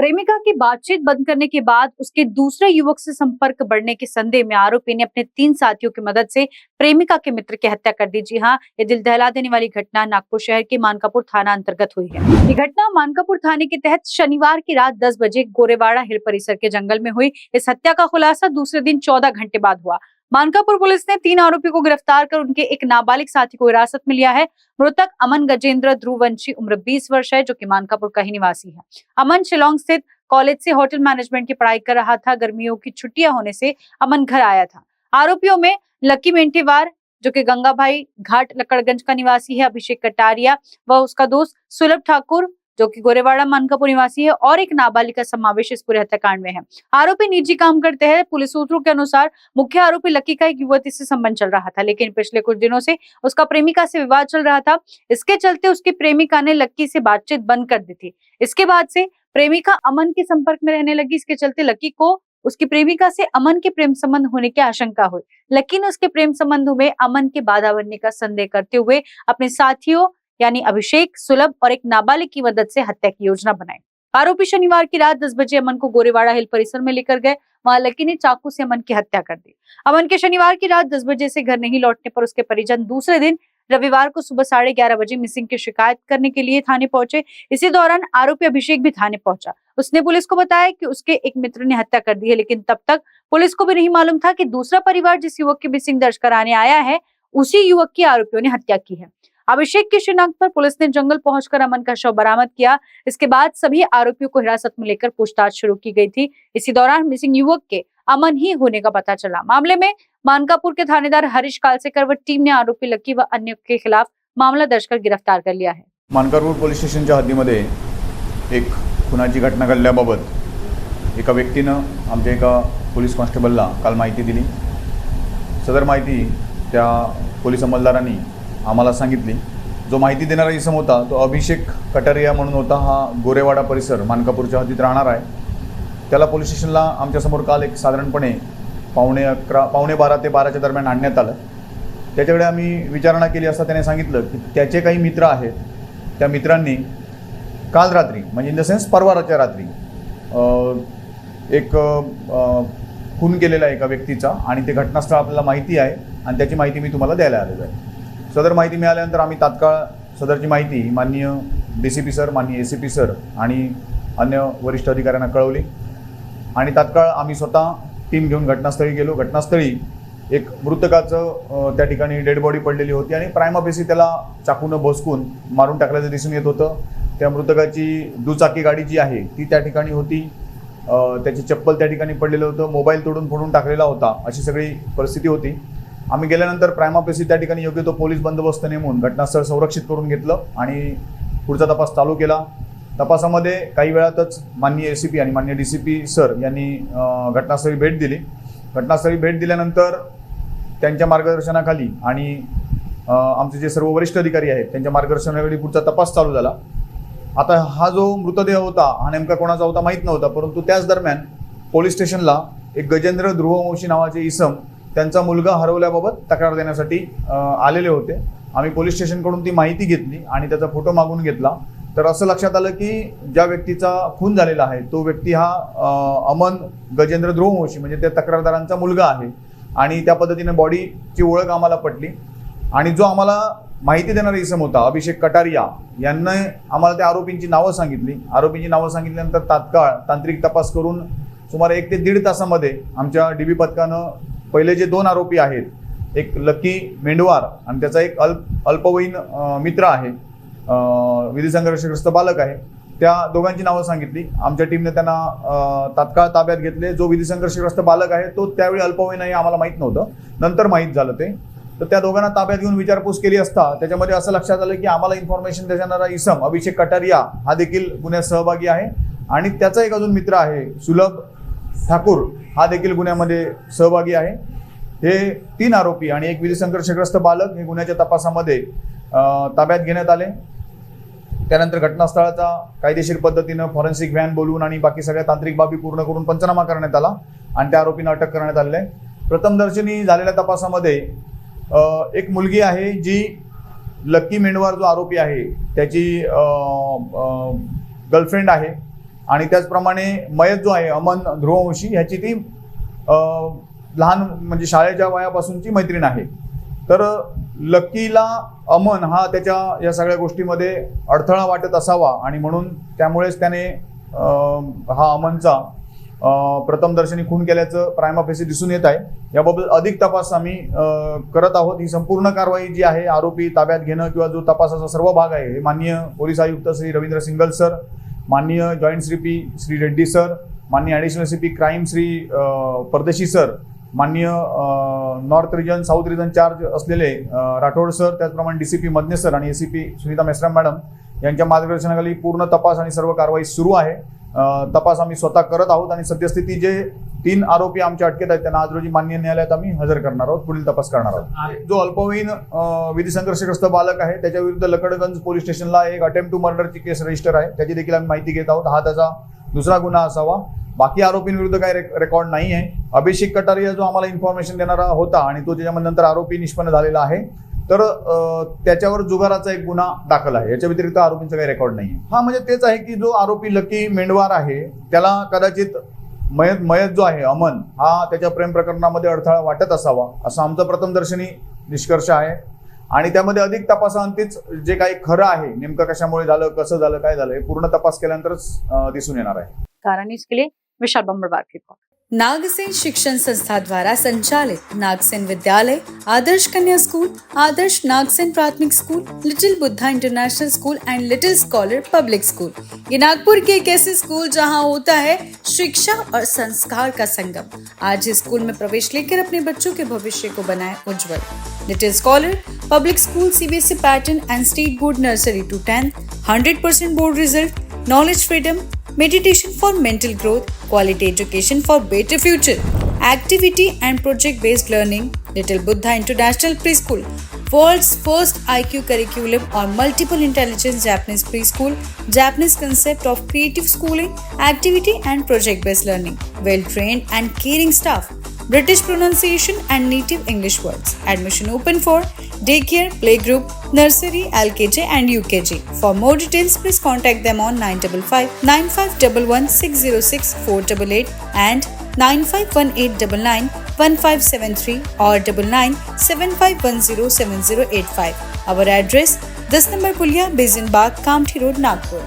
प्रेमिका की बातचीत बंद करने के बाद उसके दूसरे युवक से संपर्क बढ़ने के संदेह में आरोपी ने अपने 3 साथियों की मदद से प्रेमिका के मित्र की हत्या कर दी। जी हाँ, ये दिल दहला देने वाली घटना नागपुर शहर के मानकापुर थाना अंतर्गत हुई है। ये घटना मानकापुर थाने के तहत शनिवार की रात 10 बजे गोरेवाड़ा हिल परिसर के जंगल में हुई। इस हत्या का खुलासा दूसरे दिन 14 घंटे बाद हुआ। मानकापुर पुलिस ने 3 आरोपियों को गिरफ्तार कर उनके एक नाबालिग साथी को हिरासत में लिया है। मृतक अमन गजेंद्र ध्रुववंशी उम्र 20 वर्ष है, जो कि मानकापुर का ही निवासी है। अमन शिलोंग स्थित कॉलेज से होटल मैनेजमेंट की पढ़ाई कर रहा था। गर्मियों की छुट्टियां होने से अमन घर आया था। आरोपियों में लकी मेंटेवार, जो कि गंगाभाई घाट लकड़गंज का निवासी है, अभिषेक कटारिया व उसका दोस्त सुलभ ठाकुर, जो कि गोरेवाड़ा मानकापुर निवासी है, और एक नाबालिग का समावेश इस पूरे हत्याकांड में है। आरोपी निजी काम करते हैं। पुलिस सूत्रों के अनुसार मुख्य आरोपी लकी का एक युवती से संबंध चल रहा था, लेकिन पिछले कुछ दिनों से उसका प्रेमिका से विवाद चल रहा था। इसके चलते उसकी प्रेमिका ने लकी से बातचीत बंद कर दी थी। इसके बाद से प्रेमिका अमन के संपर्क में रहने लगी। इसके चलते लकी को उसकी प्रेमिका से अमन के प्रेम संबंध होने की आशंका हुई। लकी ने उसके प्रेम संबंधों में अमन के बाधा बनने का संदेह करते हुए अपने साथियों यानी अभिषेक, सुलभ और एक नाबालिग की मदद से हत्या की योजना बनाई। आरोपी शनिवार की रात 10 बजे अमन को गोरेवाड़ा हिल परिसर में लेकर गए। वहां लकी ने चाकू से अमन की हत्या कर दी। अमन के शनिवार की रात 10 बजे से घर नहीं लौटने पर उसके परिजन दूसरे दिन रविवार को सुबह 11:30 बजे मिसिंग की शिकायत करने के लिए थाने पहुंचे। इसी दौरान आरोपी अभिषेक भी थाने पहुंचा। उसने पुलिस को बताया कि उसके एक मित्र ने हत्या कर दी है, लेकिन तब तक पुलिस को भी नहीं मालूम था कि दूसरा परिवार जिस युवक की मिसिंग दर्ज कराने आया है, उसी युवक की आरोपियों ने हत्या की है। अभिषेक की शिनाख्त पर पुलिस ने जंगल पहुंचकर अमन का शव बरामद किया। इसके बाद सभी आरोपियों को हिरासत में लेकर पूछताछ शुरू की गई थी। इसी दौरान मिसिंग युवक के अमन ही होने का पता चला। मामले में मानकापुर के थानेदार हरीश कालसेकर व टीम ने आरोपी लकी व अन्य के खिलाफ मामला दर्ज कर गिरफ्तार कर लिया है। मानकापूर पोलीस स्टेशनच्या हद्दीमध्ये एक खुनाची घटना घडल्याबाबत एका व्यक्तीनं आमच्या एका पोलीस कॉन्स्टेबलला काल माहिती दिली। सदर माहिती त्या पोलीस अंमलदारांनी आम्हाला सांगितली। जो माहिती देणारा इसम होता तो अभिषेक कटारिया म्हणून होता। हा गोरेवाडा परिसर मानकापूरच्या हद्दीत राहणार आहे। त्याला पोलीस स्टेशनला आमच्यासमोर काल एक साधारणपणे 11:15 ते 12च्या दरम्यान आणण्यात आलं। त्याच्याकडे आम्ही विचारणा केली असता त्याने सांगितलं की त्याचे काही मित्र आहेत, त्या मित्रांनी काल रात्री म्हणजे इन द सेन्स परवाच्या रात्री एक खून केलेला एका व्यक्तीचा आणि ते घटनास्थळ आपल्याला माहिती आहे आणि त्याची माहिती मी तुम्हाला द्यायला आलेलो आहे। सदर माहिती मिळाल्यानंतर आम्ही तात्काळ सदरची माहिती माननीय DCP सर, माननीय ACP सर आणि अन्य वरिष्ठ अधिकाऱ्यांना कळवली आणि तात्काळ आम्ही स्वतः टीम घेऊन घटनास्थळी गेलो। घटनास्थळी एक मृतकाचं त्या ठिकाणी डेड बॉडी पडलेली होती आणि प्राइमा फेसी त्याला चाकूनं भोसकून मारून टाकल्याचं दिसून येत होतं। त्या मृतकाची दुचाकी गाडी जी आहे ती त्या ठिकाणी होती। त्याची चप्पल त्या ठिकाणी पडलेलं होतं। मोबाईल तोडून फोडून टाकलेला होता। अशी सगळी परिस्थिती होती। आम्ही गेल्यानंतर प्राइमा फेसी त्या ठिकाणी योग्य तो पोलीस बंदोबस्त नेमून घटनास्थळ संरक्षित करून घेतलं आणि पुढचा तपास चालू केला। तपासामध्ये काही वेळातच माननीय ACP आणि माननीय DCP सर यांनी घटनास्थळी भेट दिली। घटनास्थळी भेट दिल्यानंतर त्यांच्या मार्गदर्शनाखाली आणि आमचे जे सर्व वरिष्ठ अधिकारी आहेत त्यांच्या मार्गदर्शनाखाली पुढचा तपास चालू झाला। आता हा जो मृतदेह होता हा नेमका कोणाचा होता माहीत नव्हता, परंतु त्याच दरम्यान पोलीस स्टेशनला एक गजेंद्र ध्रुववंशी नावाचे इसम त्यांचा मुलगा हरवल्याबाबत तक्रार देण्यासाठी आलेले होते। आम्ही पोलीस स्टेशनकडून ती माहिती घेतली आणि त्याचा फोटो मागून घेतला। तर असं लक्षात आलं की ज्या व्यक्तीचा खून झालेला आहे तो व्यक्ती हा अमन गजेंद्र ध्रुववंशी म्हणजे त्या तक्रारदारांचा मुलगा आहे आणि त्या पद्धतीने बॉडीची ओळख आम्हाला पटली आणि जो आम्हाला माहिती देणारा इसम होता अभिषेक कटारिया यांनी आम्हाला त्या आरोपींची नावं सांगितली। आरोपींची नावं सांगितल्यानंतर तात्काळ तांत्रिक तपास करून सुमारे 1 ते 1.5 तासामध्ये आमच्या DB पथकानं पहिले जे 2 आरोपी आहेत, एक लकी मेंढवार आणि त्याचा एक अल्पवयीन मित्र आहे, विधी संघर्षग्रस्त बालक आहे, त्या दोघांची नावं सांगितली। आमच्या टीमने त्यांना तात्काळ ताब्यात घेतले। जो विधी संघर्षग्रस्त बालक आहे तो त्यावेळी अल्पवयीन आहे आम्हाला माहीत नव्हतं, नंतर माहीत झालं ते। तर त्या दोघांना ताब्यात घेऊन विचारपूस केली असता त्याच्यामध्ये असं लक्षात आलं की आम्हाला इन्फॉर्मेशन देणारा इसम अभिषेक कटारिया हा देखील गुन्ह्यात सहभागी आहे आणि त्याचा एक अजून मित्र आहे सुलभ ठाकूर, हा देखील गुन्ह्यामध्ये सहभागी आहे। हे 3 आरोपी आणि एक विधी संघर्षग्रस्त बालक हे गुन्ह्याच्या तपासामध्ये ताब्यात घेण्यात आले। त्यानंतर घटनास्थळाचा कायदेशीर पद्धतीनं फॉरेन्सिक व्हॅन बोलवून आणि बाकी सगळ्या तांत्रिक बाबी पूर्ण करून पंचनामा करण्यात आला आणि त्या आरोपींना अटक करण्यात आले आहे। प्रथमदर्शनी झालेल्या तपासामध्ये एक मुलगी आहे जी लकी मेंढवार जो आरोपी आहे त्याची गर्लफ्रेंड आहे आणि त्याचप्रमाणे मयत जो आहे अमन ध्रुववंशी ह्याची ती लहान म्हणजे शाळेच्या वयापासूनची मैत्रीण आहे. तर लकीला अमन हा त्याच्या या सगळ्या गोष्टीमध्ये अडथळा वाटत असावा आणि म्हणून त्यामुळेच त्याने हा अमनचा प्रथमदर्शनी खून केल्याचं प्रायमा फेसी दिसून येत आहे. याबाबत अधिक तपास आम्ही करत आहोत. ही संपूर्ण कारवाई जी आहे आरोपी ताब्यात घेणं किंवा जो तपासाचा सर्व भाग आहे हे माननीय पोलीस आयुक्त श्री रवींद्र सिंगल सर, माननीय joint CP Shri Reddy sir, माननीय additional CP crime Shri Pardeshi sir, माननीय north region south region charge असलेले राठोड सर, त्याचप्रमाणे DCP मदने सर आणि ACP सुनीता मेश्राम मॅडम यांच्या मार्गदर्शनाखाली पूर्ण तपास आणि सर्व कारवाई सुरू आहे. तपास आम्ही स्वतः करत आहोत आणि सद्यस्थिती जे 3 आरोपी आमच्या अटकेत आहेत त्यांना आज रोजी माननीय न्यायालयात आम्ही हजर करणार आहोत, पुढील तपास करणार आहोत. जो अल्पवयीन विधी संघर्षग्रस्त बालक आहे त्याच्या विरुद्ध लकडगंज पोलीस स्टेशनला एक अटेम्प्ट टू मर्डरची केस रजिस्टर आहे, त्याची देखील आम्ही माहिती घेत आहोत. हा त्याचा दुसरा गुन्हा असावा. बाकी आरोपींविरुद्ध काही रेकॉर्ड नाही आहे. अभिषेक कटारिया जो आम्हाला इन्फॉर्मेशन देणारा होता आणि तो त्याच्यामध्ये नंतर आरोपी निष्पन्न झालेला आहे, तर त्याच्यावर जुगाराचा एक गुन्हा दाखल आहे. याच्या व्यतिरिक्त आरोपींचा काही रेकॉर्ड नाही आहे. हा म्हणजे तेच आहे की जो आरोपी लकी मेंढवार आहे त्याला कदाचित मयत जो आहे अमन हा त्याच्या प्रेम प्रकरणामध्ये अडथळा वाटत असावा असं आमचा प्रथमदर्शनी निष्कर्ष आहे. आणि त्यामध्ये अधिक तपासाअंतीच जे काही खरं आहे नेमकं कशामुळे झालं, कसं झालं, काय झालं हे पूर्ण तपास केल्यानंतरच दिसून येणार आहे. कारण इसके लिए विशाल बम्बड़वार की रिपोर्ट। नागसेन शिक्षण संस्था द्वारा संचालित नागसेन विद्यालय, आदर्श कन्या स्कूल, आदर्श नागसेन प्राथमिक school, little Buddha international school end little scholar public school, ये नागपुर के एक ऐसे स्कूल जहां होता है शिक्षा और संस्कार का संगम। आज इस स्कूल में प्रवेश लेकर अपने बच्चों के भविष्य को बनाए उज्जवल। Little scholar public school CBSE pattern and state board nursery to 10th, 100% board result, knowledge freedom, meditation for mental growth, quality education for better future, activity and project based learning. Little Buddha International Preschool, world's first IQ curriculum or multiple intelligence Japanese preschool, Japanese concept of creative schooling, activity and project based learning, well trained and caring staff, British pronunciation and native English words. Admission open for daycare, playgroup, nursery, LKG and UKG. For more details, please contact them on 955 9511 606 488 and 951899 1573 or 9975107085. Our address: 10 number Pulia, Basin Bagh, Kamptee Road, Nagpur.